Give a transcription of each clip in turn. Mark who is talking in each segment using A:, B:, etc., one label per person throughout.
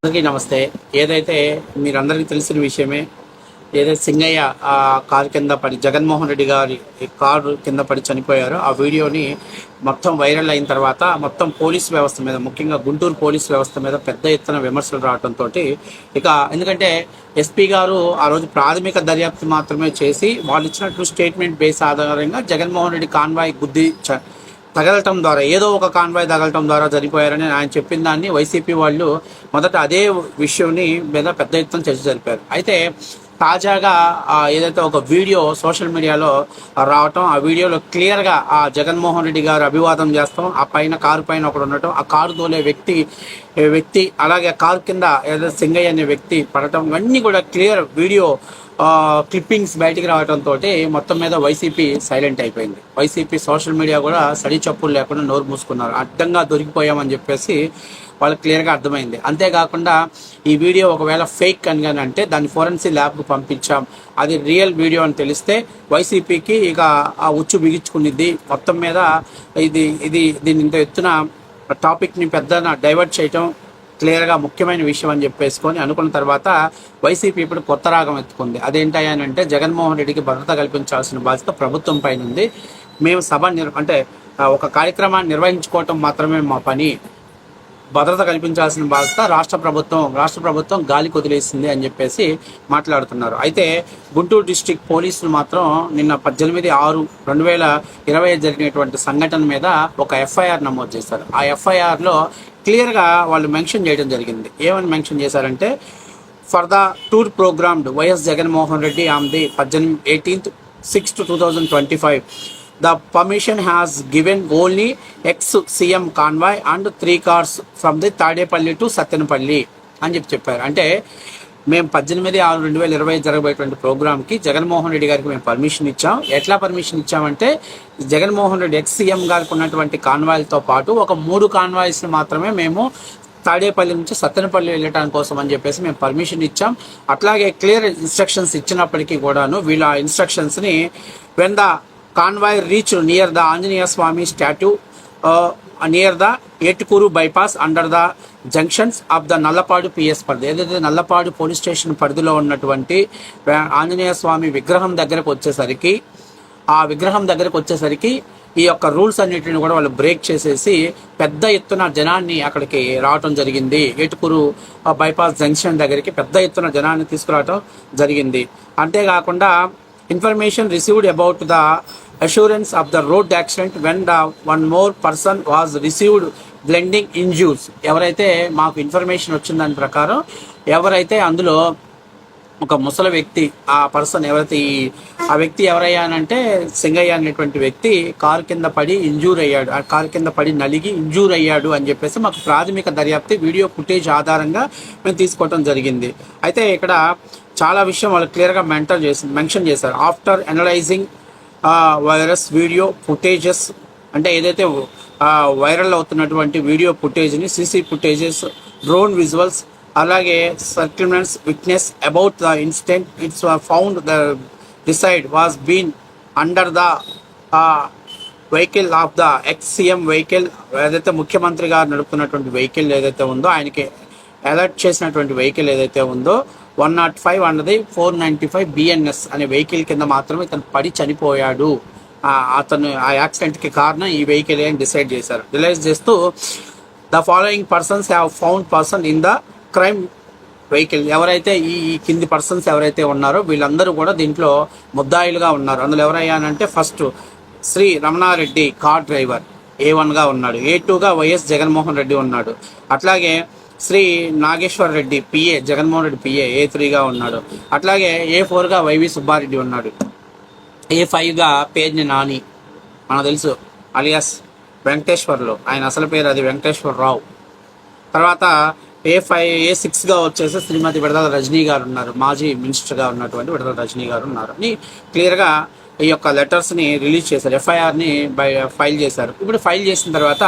A: అందరికీ నమస్తే. ఏదైతే మీరందరికీ తెలిసిన విషయమే, ఏదైతే సింగయ్య కారు కింద పడి జగన్మోహన్ రెడ్డి గారి కారు కింద పడి చనిపోయారో ఆ వీడియోని మొత్తం వైరల్ అయిన తర్వాత మొత్తం పోలీస్ వ్యవస్థ మీద, ముఖ్యంగా గుంటూరు పోలీస్ వ్యవస్థ మీద పెద్ద ఎత్తున విమర్శలు రావడంతో ఇక ఎందుకంటే ఎస్పీ గారు ఆ రోజు ప్రాథమిక దర్యాప్తు మాత్రమే చేసి వాళ్ళు ఇచ్చినట్టు స్టేట్మెంట్ బేస్ ఆధారంగా జగన్మోహన్ రెడ్డి కాన్వాయ్ తగలటం ద్వారా, ఏదో ఒక కాన్వాయ్ తగలటం ద్వారా చనిపోయారని ఆయన చెప్పిన దాన్ని వైసీపీ వాళ్ళు మొదట అదే విషయాన్ని మీద పెద్ద ఎత్తున చర్చ జరిపారు. అయితే తాజాగా ఏదైతే ఒక వీడియో సోషల్ మీడియాలో రావటం, ఆ వీడియోలో క్లియర్గా ఆ జగన్మోహన్ రెడ్డి గారు అభివాదం చేస్తాం, ఆ పైన కారు పైన ఒకడు ఉండటం, ఆ కారు తోలే వ్యక్తి అలాగే కారు కింద ఏదైతే సింగయ్య అనే వ్యక్తి పడటం, ఇవన్నీ కూడా క్లియర్ వీడియో క్లిప్పింగ్స్ బయటికి రావడంతో మొత్తం మీద వైసీపీ సైలెంట్ అయిపోయింది. వైసీపీ సోషల్ మీడియా కూడా సడి చప్పులు లేకుండా నోరు మూసుకున్నారు. అడ్డంగా దొరికిపోయామని చెప్పేసి వాళ్ళకి క్లియర్గా అర్థమైంది. అంతేకాకుండా ఈ వీడియో ఒకవేళ ఫేక్ అని అంటే దాన్ని ఫోరెన్సిక్ ల్యాబ్కు పంపించాం, అది రియల్ వీడియో అని తెలిస్తే వైసీపీకి ఇక ఆ ఉచ్చు బిగించుకునిద్ది. మొత్తం మీద దీని ఇంత ఎత్తున టాపిక్ని పెద్ద డైవర్ట్ చేయటం క్లియర్గా ముఖ్యమైన విషయం అని చెప్పేసుకొని అనుకున్న తర్వాత వైసీపీ ఇప్పుడు కొత్త రాగం ఎత్తుకుంది. అదేంటంటే జగన్మోహన్ రెడ్డికి భద్రత కల్పించాల్సిన బాధ్యత ప్రభుత్వం పైన ఉంది. మేము అంటే ఒక కార్యక్రమాన్ని నిర్వహించుకోవటం మాత్రమే మా పని, భద్రత కల్పించాల్సిన బాధ్యత రాష్ట్ర ప్రభుత్వం గాలి కొదిలేసింది అని చెప్పేసి మాట్లాడుతున్నారు. అయితే గుంటూరు డిస్ట్రిక్ట్ పోలీసులు మాత్రం నిన్న 18/6/2020 జరిగినటువంటి సంఘటన మీద ఒక ఎఫ్ఐఆర్ నమోదు చేశారు. ఆ ఎఫ్ఐఆర్లో క్లియర్గా వాళ్ళు మెన్షన్ చేయడం జరిగింది. ఏమని మెన్షన్ చేశారంటే, for the tour programmed YS Jaganmohan Reddy on the 18/6/2025 the permission has given only ex-CM convoy and 3 cars from the Tadepalli to Sattenapalli అని చెప్పారు. అంటే మేము 18/6/2020 జరగబోయేటువంటి ప్రోగ్రామ్కి జగన్మోహన్ రెడ్డి గారికి మేము పర్మిషన్ ఇచ్చాం. ఎట్లా పర్మిషన్ ఇచ్చామంటే, జగన్మోహన్ రెడ్డి ఎక్స్-సీఎం గారికి ఉన్నటువంటి కాన్వాయ్లతో పాటు ఒక 3 కాన్వాయ్స్ని మాత్రమే మేము తాడేపల్లి నుంచి సత్తెనపల్లి వెళ్ళటానికి కోసం అని చెప్పేసి మేము పర్మిషన్ ఇచ్చాం. అట్లాగే క్లియర్ ఇన్స్ట్రక్షన్స్ ఇచ్చినప్పటికీ కూడాను వీళ్ళ ఇన్స్ట్రక్షన్స్ని when the convoy reach near the Anjaneya Swamy statue near the Etukuru bypass under the junctions of the Nallapadu PS పరిధి, ఏదైతే నల్లపాడు పోలీస్ స్టేషన్ పరిధిలో ఉన్నటువంటి ఆంజనేయ స్వామి విగ్రహం దగ్గరకు వచ్చేసరికి ఈ యొక్క రూల్స్ అన్నిటిని కూడా వాళ్ళు బ్రేక్ చేసేసి పెద్ద ఎత్తున జనాన్ని అక్కడికి రావటం జరిగింది. ఏటుకూరు బైపాస్ జంక్షన్ దగ్గరికి పెద్ద ఎత్తున జనాన్ని తీసుకురావటం జరిగింది. అంతేకాకుండా information received about the assurance of the road accident when the one more person was received blending injuries. ఎవరైతే మాకు ఇన్ఫర్మేషన్ వచ్చిన దాని ప్రకారం ఎవరైతే అందులో ఒక ముసలి వ్యక్తి, ఆ పర్సన్ ఎవరైతే ఆ వ్యక్తి ఎవరయ్యానంటే సింగయ్య అనేటువంటి వ్యక్తి కారు కింద పడి ఇంజూర్ అయ్యాడు, ఆ కారు కింద పడి నలిగి ఇంజూర్ అయ్యాడు అని చెప్పేసి మాకు ప్రాథమిక దర్యాప్తు వీడియో ఫుటేజ్ ఆధారంగా మేము తీసుకోవడం జరిగింది. అయితే ఇక్కడ చాలా విషయం వాళ్ళు క్లియర్గా మెన్షన్ చేశారు. After analysing virus video footages, అంటే ఏదైతే వైరల్ అవుతున్నటువంటి వీడియో ఫుటేజ్ని, సీసీ ఫుటేజెస్, డ్రోన్ విజువల్స్, అలాగే circumstance witness about the incident, it's found the deceased was been under the vehicle of the ex CM vehicle, ఏదైతే ముఖ్యమంత్రి గారు నడుపుతున్నటువంటి వెహికల్ ఏదైతే ఉందో, ఆయనకి అలర్ట్ చేసినటువంటి వెహికల్ ఏదైతే ఉందో 105 అన్నది 495 బిఎన్ఎస్ అనే వెహికల్ కింద మాత్రమే ఇతను పడి చనిపోయాడు. అతను ఆ యాక్సిడెంట్కి కారణం ఈ వెహికల్ అని డిసైడ్ చేశారు. రిలైజ్ చేస్తూ the following persons have found person in the crime vehicle, ఎవరైతే ఈ కింది పర్సన్స్ ఎవరైతే ఉన్నారో వీళ్ళందరూ కూడా దీంట్లో ముద్దాయిలుగా ఉన్నారు. అందులో ఎవరయ్యానంటే, first Shri Ramana Reddy car driver A1గా ఉన్నాడు, A2గా వైఎస్ జగన్మోహన్ రెడ్డి ఉన్నాడు, అట్లాగే శ్రీ నాగేశ్వర్ రెడ్డి పిఏ, జగన్మోహన్ రెడ్డి పిఏ A3గా ఉన్నాడు, అట్లాగే A4గా వైవి సుబ్బారెడ్డి ఉన్నాడు, A5గా పేర్ని నాని మనకు తెలుసు అలియాస్ వెంకటేశ్వర్లు, ఆయన అసలు పేరు అది వెంకటేశ్వరరావు. తర్వాత A6గా వచ్చేసి శ్రీమతి విడదల రజనీ గారు ఉన్నారు, మాజీ మినిస్టర్గా ఉన్నటువంటి విడదల రజనీ గారు ఉన్నారు అని క్లియర్గా ఈ యొక్క లెటర్స్ని రిలీజ్ చేశారు, ఎఫ్ఐఆర్ని ఫైల్ చేశారు. ఇప్పుడు ఫైల్ చేసిన తర్వాత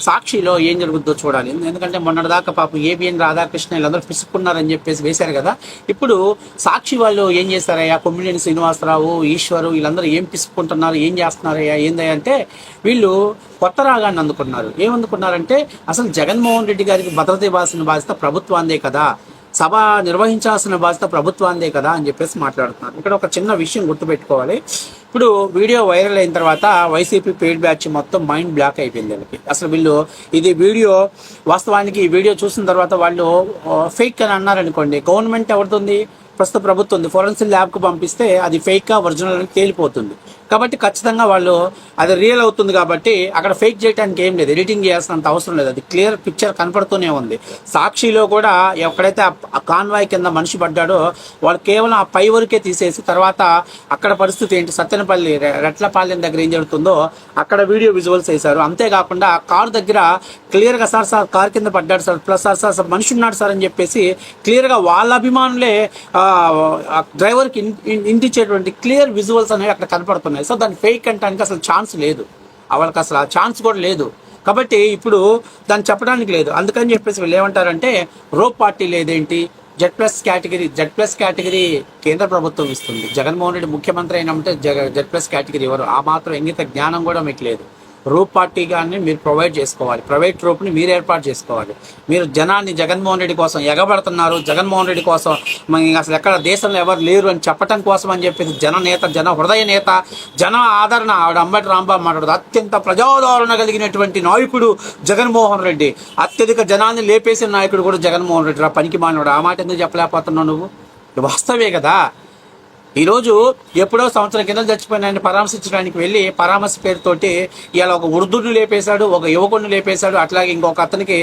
A: సాక్షిలో ఏం జరుగుతుందో చూడాలి. ఎందుకంటే మొన్నటిదాకా పాపం ఏబిఎన్ రాధాకృష్ణ వీళ్ళందరూ పిసుక్కున్నారని చెప్పేసి వేశారు కదా. ఇప్పుడు సాక్షి వాళ్ళు ఏం చేశారయ్యా, కొమ్మినేని శ్రీనివాసరావు, ఈశ్వరు వీళ్ళందరూ ఏం పిసుక్కుంటున్నారు, ఏం చేస్తున్నారయ్యా ఏందయ్యా అంటే వీళ్ళు కొత్త రాగాన్ని అందుకున్నారు. ఏమందుకున్నారంటే అసలు జగన్మోహన్ రెడ్డి గారికి భద్రత ఇవ్వాల్సిన బాధ్యత ప్రభుత్వాందే కదా, సభ నిర్వహించాల్సిన బాధ్యత ప్రభుత్వాందే కదా అని చెప్పేసి మాట్లాడుతున్నారు. ఇక్కడ ఒక చిన్న విషయం గుర్తుపెట్టుకోవాలి. ఇప్పుడు వీడియో వైరల్ అయిన తర్వాత వైసీపీ పెయిడ్ బ్యాచ్ మొత్తం మైండ్ బ్లాక్ అయిపోయింది వీళ్ళకి. అసలు వీళ్ళు ఇది వీడియో వాస్తవానికి ఈ వీడియో చూసిన తర్వాత వాళ్ళు ఫేక్ అని అన్నారనుకోండి, గవర్నమెంట్ ఎవరితుంది, ప్రస్తుత ప్రభుత్వం ఉంది, ఫోరెన్సిక్ ల్యాబ్కు పంపిస్తే అది ఫేక్గా ఒరిజినల్ అని తేలిపోతుంది. కాబట్టి ఖచ్చితంగా వాళ్ళు అది రియల్ అవుతుంది కాబట్టి అక్కడ ఫేక్ చేయడానికి ఏం లేదు, ఎడిటింగ్ చేయాల్సినంత అవసరం లేదు, అది క్లియర్ పిక్చర్ కనపడుతూనే ఉంది. సాక్షిలో కూడా ఎక్కడైతే ఆ కాన్వాయ్ కింద మనిషి పడ్డాడో వాళ్ళు కేవలం ఆ పై వరకే తీసేసి తర్వాత అక్కడ పరిస్థితి ఏంటి, సత్తెనపల్లి రెట్లపాలెం దగ్గర ఏం జరుగుతుందో అక్కడ వీడియో విజువల్స్ వేశారు. అంతేకాకుండా కారు దగ్గర క్లియర్గా సార్ కారు కింద పడ్డాడు సార్, ప్లస్ సార్ మనిషి ఉన్నాడు సార్ అని చెప్పేసి క్లియర్గా వాళ్ళ అభిమానులే డ్రైవర్కి ఇంటించేటువంటి క్లియర్ విజువల్స్ అనేవి అక్కడ కనపడుతున్నాయి. సో దాన్ని ఫేక్ అంటానికి అసలు ఛాన్స్ లేదు, వాళ్ళకి అసలు ఆ ఛాన్స్ కూడా లేదు. కాబట్టి ఇప్పుడు దాన్ని చెప్పడానికి లేదు. అందుకని చెప్పేసి వీళ్ళు ఏమంటారంటే రోప్ పార్టీ లేదేంటి, జెడ్ ప్లస్ కేటగిరీ కేంద్ర ప్రభుత్వం ఇస్తుంది, జగన్మోహన్ రెడ్డి ముఖ్యమంత్రి అయినంటే జెడ్ ప్లస్ కేటగిరీ ఎవరు, ఆ మాత్రం ఇంగిత జ్ఞానం కూడా మీకు లేదు. రూప్ పార్టీ కానీ మీరు ప్రొవైడ్ చేసుకోవాలి, ప్రైవేట్ రూప్ని మీరు ఏర్పాటు చేసుకోవాలి. మీరు జనాన్ని జగన్మోహన్ రెడ్డి కోసం ఎగబడుతున్నారు, జగన్మోహన్ రెడ్డి కోసం అసలు ఎక్కడ దేశంలో ఎవరు లేరు అని చెప్పడం కోసం అని చెప్పేసి జన హృదయ నేత, జన ఆదరణ ఆవిడ అంబటి రాంబాబు మాట్లాడదు, అత్యంత ప్రజాదరణ కలిగినటువంటి నాయకుడు జగన్మోహన్ రెడ్డి, అత్యధిక జనాన్ని లేపేసిన నాయకుడు కూడా జగన్మోహన్ రెడ్డి, రా పనికి మానవుడు. ఆ మాట ఎందుకు చెప్పలేకపోతున్నావు నువ్వు? వాస్తవే కదా. ఈరోజు ఎప్పుడో సంవత్సరం కింద చచ్చిపోయిన పరామర్శించడానికి వెళ్ళి పరామర్శ పేరుతోటి ఇవాళ ఒక వృద్ధుడిని లేపేశాడు, ఒక యువకుడిని లేపేశాడు, అట్లాగే ఇంకొక అతనికి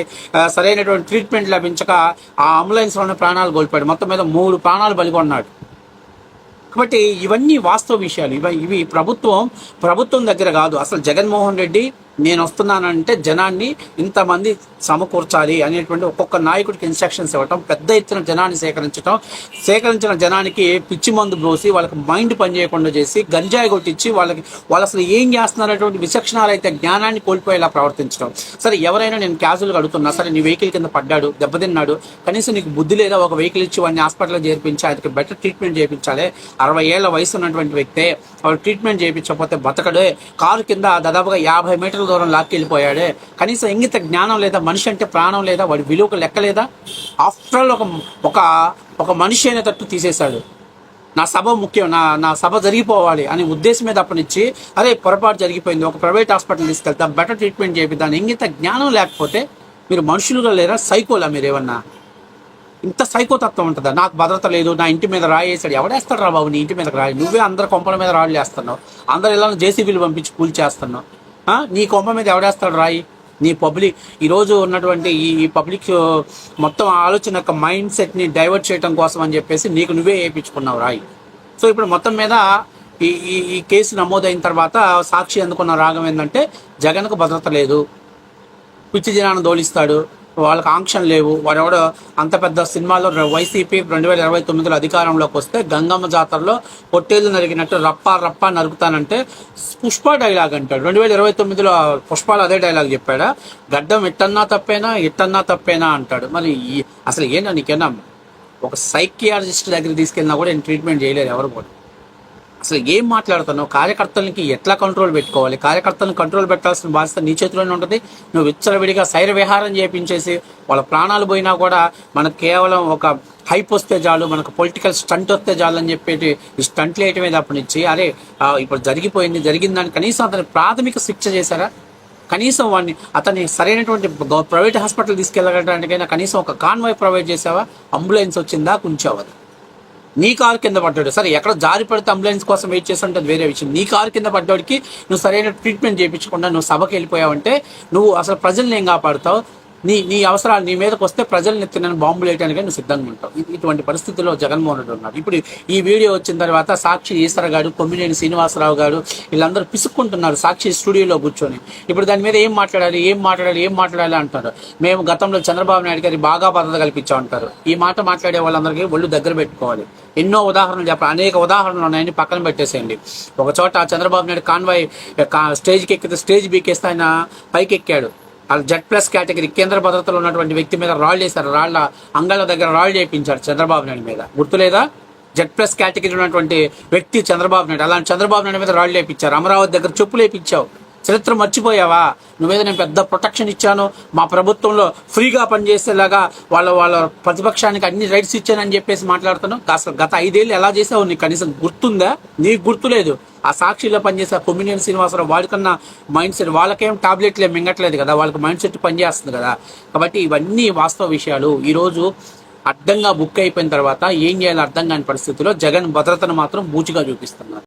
A: సరైనటువంటి ట్రీట్మెంట్ లభించక ఆ అంబులెన్స్లోనే ప్రాణాలు కోల్పోయాడు. మొత్తం మీద 3 ప్రాణాలు బలిగొన్నాడు. కాబట్టి ఇవన్నీ వాస్తవ విషయాలు. ఇవి ప్రభుత్వం దగ్గర కాదు. అసలు జగన్మోహన్ రెడ్డి నేను వస్తున్నానంటే జనాన్ని ఇంతమంది సమకూర్చాలి అనేటువంటి ఒక్కొక్క నాయకుడికి ఇన్స్ట్రక్షన్స్ ఇవ్వటం, పెద్ద ఎత్తున జనాన్ని సేకరించిన జనానికి పిచ్చి మందు బ్రోసి వాళ్ళకి మైండ్ పనిచేయకుండా చేసి గంజాయి కొట్టించి వాళ్ళు అసలు ఏం చేస్తున్నారనేటువంటి విచక్షణాలు అయితే జ్ఞానాన్ని కోల్పోయేలా ప్రవర్తించడం. సరే ఎవరైనా నేను క్యాజువల్గా అడుగుతున్నా, సరే నీ వెహికల్ కింద పడ్డాడు, దెబ్బతిన్నాడు, కనీసం నీకు బుద్ధి లేదా ఒక వెహికల్ ఇచ్చి వాడిని హాస్పిటల్లో చేర్పించి ఆయనకి బెటర్ ట్రీట్మెంట్ చేయించాలి. 60 ఏళ్ల వయసు ఉన్నటువంటి వ్యక్తే, వాడు ట్రీట్మెంట్ చేయించకపోతే బతకడే, కారు కింద దాదాపుగా 50 మీటర్ల దూరం లాక్కెళ్ళిపోయాడే, కనీసం ఇంగిత జ్ఞానం లేదా, మనిషి అంటే ప్రాణం లేదా, వాడి విలువకు లెక్క లేదా? ఆఫ్టర్ ఆల్ ఒక మనిషి అనేటట్టు తీసేశాడు. నా సభ ముఖ్యం, నా సభ జరిగిపోవాలి అనే ఉద్దేశం మీద అప్పనిచ్చి అరే పొరపాటు జరిగిపోయింది, ఒక ప్రైవేట్ హాస్పిటల్ తీసుకెళ్తాం, బెటర్ ట్రీట్మెంట్ చేపిద్దాం. ఇంగిత జ్ఞానం లేకపోతే మీరు మనుషులుగా లేరా, సైకోలా మీరేమన్నా? ఇంత సైకోతత్వం ఉంటుందా? నాకు భద్రత లేదు, నా ఇంటి మీద రాయేసాడు. ఎవడేస్తాడు రా బాబు నీ ఇంటి మీద రాయి? నువ్వే అందరు కొంపల మీద రాళ్ళు వేస్తున్నావు, అందరు ఇలా జేసీబీలు పంపించి కూల్ చేస్తున్నావు. నీ కొంప మీద ఎవడేస్తాడు రాయి? నీ పబ్లిక్ ఈరోజు ఉన్నటువంటి ఈ పబ్లిక్ మొత్తం ఆలోచన యొక్క మైండ్ సెట్ని డైవర్ట్ చేయడం కోసం అని చెప్పేసి నీకు నువ్వే వేయించుకున్నావు రాయి. సో ఇప్పుడు మొత్తం మీద ఈ కేసు నమోదైన తర్వాత సాక్షి అందుకున్న రాగం ఏంటంటే జగన్కు భద్రత లేదు, పిచ్చి జనాన్ని దోలిస్తాడు, వాళ్ళకి ఆంక్షలు లేవు. వాడెవడో అంత పెద్ద సినిమాలో వైసీపీ 2029లో అధికారంలోకి వస్తే గంగమ్మ జాతరలో పొట్టేళ్ళు నరికినట్టు రప్పా నరుకుతానంటే పుష్ప డైలాగ్ అంటాడు. 2029లో పుష్పాలు అదే డైలాగ్ చెప్పాడా? గడ్డం ఇట్టన్నా తప్పేనా అంటాడు. మరి అసలు ఏంటో నీకేనా ఒక సైకియాలజిస్ట్ దగ్గర తీసుకెళ్ళినా కూడా నేను ట్రీట్మెంట్ చేయలేదు ఎవరు కూడా. అసలు ఏం మాట్లాడుతున్నావు? కార్యకర్తలకి ఎట్లా కంట్రోల్ పెట్టుకోవాలి? కార్యకర్తలను కంట్రోల్ పెట్టాల్సిన బాధ్యత నీ చేతిలోనే ఉంటుంది. నువ్వు విచ్చలవిడిగా శైర విహారం చేయించేసి వాళ్ళ ప్రాణాలు పోయినా కూడా మనకు కేవలం ఒక హైప్ వస్తే చాలు, మనకు పొలిటికల్ స్టంట్ వస్తే చాలు అని చెప్పేసి ఈ స్టంట్లు వేయటమే తప్పనిచ్చి అరే ఇప్పుడు జరిగిందని కనీసం అతని ప్రాథమిక శిక్ష చేశారా? కనీసం అతన్ని సరైనటువంటి ప్రైవేట్ హాస్పిటల్ తీసుకెళ్ళడానికైనా కనీసం ఒక కాన్వాయ్ ప్రొవైడ్ చేసావా? అంబులెన్స్ వచ్చిందా? కొంచెం నీ కారు కింద పడ్డాడు, సరే ఎక్కడ జారి పడితే అంబులెన్స్ కోసం వెయిట్ చేస్తుంటే అది వేరే విషయం. నీ కారు కింద పడ్డాడికి నువ్వు సరైన ట్రీట్మెంట్ చేయించకుండా నువ్వు సభకి వెళ్ళిపోయావంటే నువ్వు అసలు ప్రజల్ని ఏం కాపాడుతావు? నీ అవసరాలు నీ మీదకి వస్తే ప్రజలు నెత్తిన బాంబులు వేయడానికి నువ్వు సిద్ధంగా ఉంటావు. ఇటువంటి పరిస్థితుల్లో జగన్మోహన్ రెడ్డి ఉన్నారు. ఇప్పుడు ఈ వీడియో వచ్చిన తర్వాత సాక్షి ఈశ్వర గారు, కొమ్మినేని శ్రీనివాసరావు గారు వీళ్ళందరూ పిసుక్కుంటున్నారు సాక్షి స్టూడియోలో కూర్చొని. ఇప్పుడు దాని మీద ఏం మాట్లాడాలి అంటారు. మేము గతంలో చంద్రబాబు నాయుడు గారికి బాగా భద్రత కల్పించాం అంటారు. ఈ మాట మాట్లాడే వాళ్ళందరికీ ఒళ్ళు దగ్గర పెట్టుకోవాలి. ఎన్నో ఉదాహరణలు చెప్పాలి, అనేక ఉదాహరణలు ఉన్నాయని పక్కన పెట్టేసేయండి. ఒక చోట చంద్రబాబు నాయుడు కాన్వాయ్ స్టేజ్కి ఎక్కితే స్టేజ్ బీకేస్తే ఆయన పైకి ఎక్కాడు. Z+ కేటగిరీ కేంద్ర భద్రతలో ఉన్నటువంటి వ్యక్తి మీద రాళ్ళు వేశారు. రాళ్ల అంగళ్ళ దగ్గర రాళ్ళు చేయించారు చంద్రబాబు నాయుడు మీద, గుర్తులేదా? Z+ కేటగిరీ ఉన్నటువంటి వ్యక్తి చంద్రబాబు నాయుడు. అలాంటి చంద్రబాబు నాయుడు మీద రాళ్ళు వేయించారు. అమరావతి దగ్గర చెప్పులు వేయించావు. చరిత్ర మర్చిపోయావా? నువ్వేదో నేను పెద్ద ప్రొటెక్షన్ ఇచ్చాను, మా ప్రభుత్వంలో ఫ్రీగా పనిచేసేలాగా వాళ్ళ ప్రతిపక్షానికి అన్ని రైట్స్ ఇచ్చానని చెప్పేసి మాట్లాడుతున్నావు. అసలు గత 5 ఏళ్ళు ఎలా చేసావు నీకు కనీసం గుర్తుందా? నీకు గుర్తులేదు. ఆ సాక్షిలో పనిచేసే కొమ్మినేని శ్రీనివాసరావు వాడికన్నా మైండ్ సెట్, వాళ్ళకేం టాబ్లెట్లే మింగట్లేదు కదా, వాళ్ళకి మైండ్ సెట్ పనిచేస్తుంది కదా. కాబట్టి ఇవన్నీ వాస్తవ విషయాలు. ఈరోజు అడ్డంగా బుక్ అయిపోయిన తర్వాత ఏం చేయాలో అర్థం కాని పరిస్థితిలో జగన్ భద్రతను మాత్రం బూచిగా చూపిస్తున్నారు.